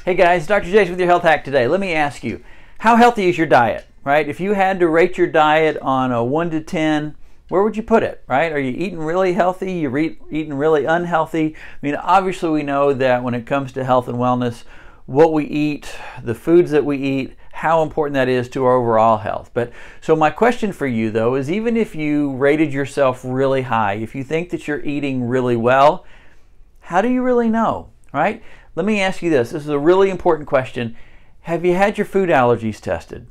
Hey guys, Dr. Jason with your health hack today. Let me ask you, how healthy is your diet, right? If you had to rate your diet on a 1 to 10, where would you put it, right? Are you eating really healthy? You're eating really unhealthy? I mean, obviously we know that when it comes to health and wellness, what we eat, the foods that we eat, how important that is to our overall health. But so my question for you though is, even if you rated yourself really high, if you think that you're eating really well, how do you really know, right? Let me ask you this. This is a really important question. Have you had your food allergies tested?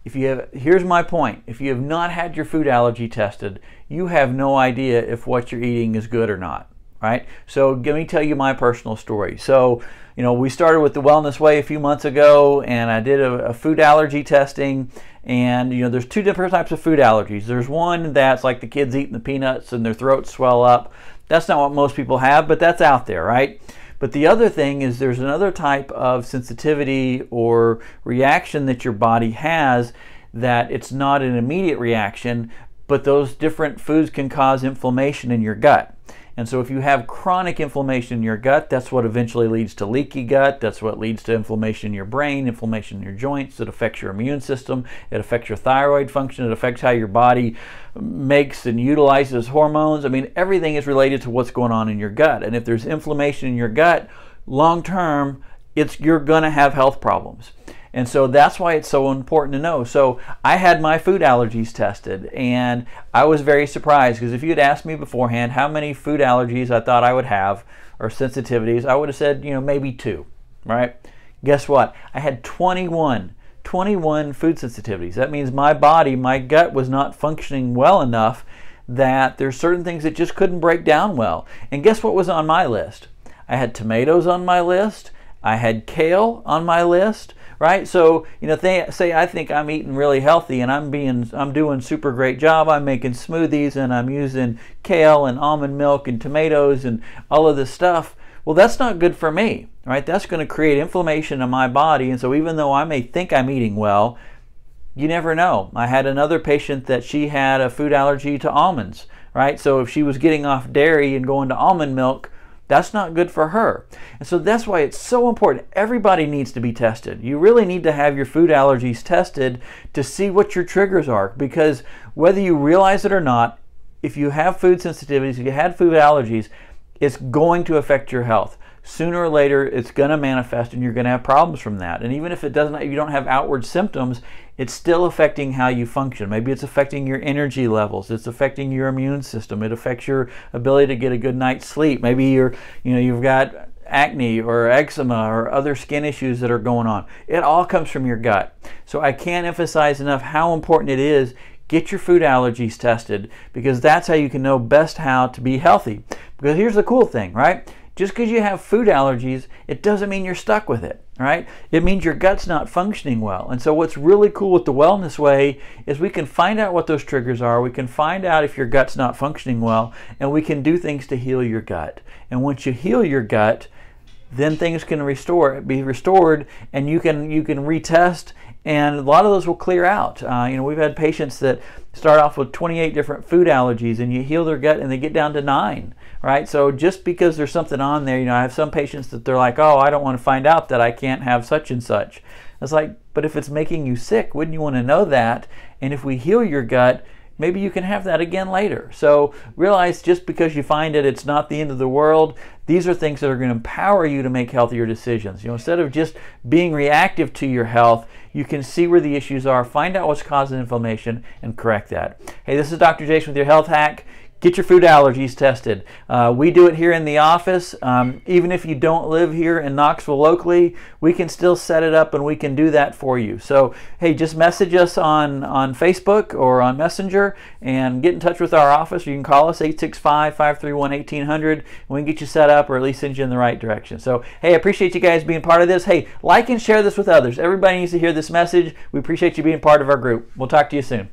If you have, here's my point. If you have not had your food allergy tested, you have no idea if what you're eating is good or not, right? So let me tell you my personal story. So, you know, we started with the Wellness Way a few months ago, and I did a food allergy testing. And, you know, there's two different types of food allergies. There's one that's like the kids eating the peanuts and their throats swell up. That's not what most people have, but that's out there, right? But the other thing is there's another type of sensitivity or reaction that your body has that it's not an immediate reaction, but those different foods can cause inflammation in your gut. And so if you have chronic inflammation in your gut, that's what eventually leads to leaky gut. That's what leads to inflammation in your brain, inflammation in your joints. It affects your immune system. It affects your thyroid function. It affects how your body makes and utilizes hormones. I mean, everything is related to what's going on in your gut. And if there's inflammation in your gut, long term, you're going to have health problems. And so that's why it's so important to know. So I had my food allergies tested, and I was very surprised, because if you had asked me beforehand how many food allergies I thought I would have or sensitivities, I would have said, you know, maybe 2, right? Guess what? I had 21 food sensitivities. That means my body, my gut was not functioning well enough that there's certain things that just couldn't break down well. And guess what was on my list? I had tomatoes on my list. I had kale on my list. Right? So, you know, they say I think I'm eating really healthy and I'm doing super great job. I'm making smoothies and I'm using kale and almond milk and tomatoes and all of this stuff. Well, that's not good for me, right? That's going to create inflammation in my body. And so even though I may think I'm eating well, you never know. I had another patient that she had a food allergy to almonds, right? So if she was getting off dairy and going to almond milk, that's not good for her. And so that's why it's so important. Everybody needs to be tested. You really need to have your food allergies tested to see what your triggers are, because whether you realize it or not, if you have food sensitivities, if you had food allergies, it's going to affect your health. Sooner or later, it's going to manifest and you're going to have problems from that. And even if it doesn't, if you don't have outward symptoms, it's still affecting how you function. Maybe it's affecting your energy levels. It's affecting your immune system. It affects your ability to get a good night's sleep. Maybe you've got acne or eczema or other skin issues that are going on. It all comes from your gut. So I can't emphasize enough how important it is. Get your food allergies tested, because that's how you can know best how to be healthy. Because here's the cool thing, right? Just because you have food allergies, it doesn't mean you're stuck with it, right? It means your gut's not functioning well. And so what's really cool with the Wellness Way is we can find out what those triggers are. We can find out if your gut's not functioning well, and we can do things to heal your gut. And once you heal your gut, then things can be restored, and you can retest, and a lot of those will clear out. You know, we've had patients that start off with 28 different food allergies, and you heal their gut and they get down to 9, right? So just because there's something on there, you know, I have some patients that they're like, oh, I don't want to find out that I can't have such and such. It's like, but if it's making you sick, wouldn't you want to know that? And if we heal your gut, maybe you can have that again later. So realize, just because you find it, it's not the end of the world. These are things that are going to empower you to make healthier decisions. You know, instead of just being reactive to your health, you can see where the issues are, find out what's causing inflammation, and correct that. Hey, this is Dr. Jason with your health hack. Get your food allergies tested. We do it here in the office. Even if you don't live here in Knoxville locally, we can still set it up and we can do that for you. So, hey, just message us on Facebook or on Messenger and get in touch with our office. You can call us 865-531-1800 and we can get you set up, or at least send you in the right direction. So, hey, I appreciate you guys being part of this. Hey, like and share this with others. Everybody needs to hear this message. We appreciate you being part of our group. We'll talk to you soon.